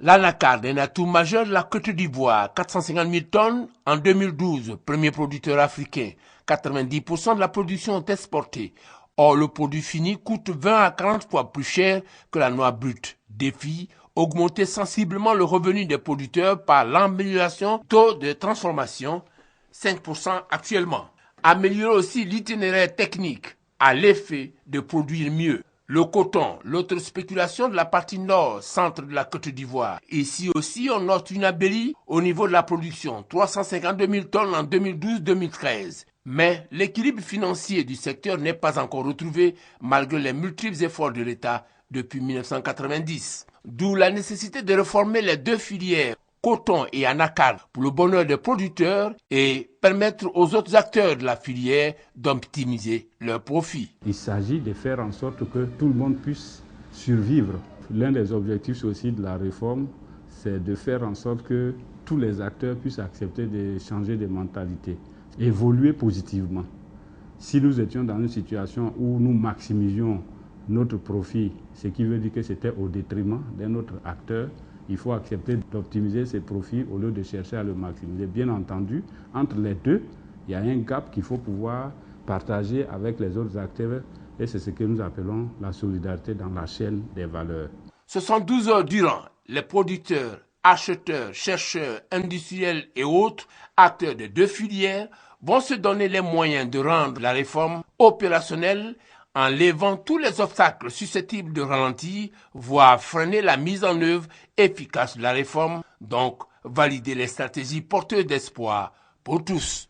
L'anacarde est un atout majeur de la Côte d'Ivoire, 450 000 tonnes en 2012, premier producteur africain. 90% de la production est exportée. Or, le produit fini coûte 20 à 40 fois plus cher que la noix brute. Défi, augmenter sensiblement le revenu des producteurs par l'amélioration du taux de transformation, 5% actuellement. Améliorer aussi l'itinéraire technique à l'effet de produire mieux. Le coton, l'autre spéculation de la partie nord, centre de la Côte d'Ivoire. Ici aussi, on note une embellie au niveau de la production, 352 000 tonnes en 2012-2013. Mais l'équilibre financier du secteur n'est pas encore retrouvé malgré les multiples efforts de l'État depuis 1990. D'où la nécessité de réformer les deux filières, coton et anacarde, pour le bonheur des producteurs et permettre aux autres acteurs de la filière d'optimiser leurs profits. Il s'agit de faire en sorte que tout le monde puisse survivre. L'un des objectifs aussi de la réforme, c'est de faire en sorte que tous les acteurs puissent accepter de changer de mentalité, évoluer positivement. Si nous étions dans une situation où nous maximisions notre profit, ce qui veut dire que c'était au détriment d'un autre acteur, il faut accepter d'optimiser ses profits au lieu de chercher à le maximiser. Bien entendu, entre les deux, il y a un gap qu'il faut pouvoir partager avec les autres acteurs et c'est ce que nous appelons la solidarité dans la chaîne des valeurs. 72 heures durant, les producteurs, acheteurs, chercheurs, industriels et autres acteurs de deux filières vont se donner les moyens de rendre la réforme opérationnelle en levant tous les obstacles susceptibles de ralentir, voire freiner la mise en œuvre efficace de la réforme, donc valider les stratégies porteuses d'espoir pour tous.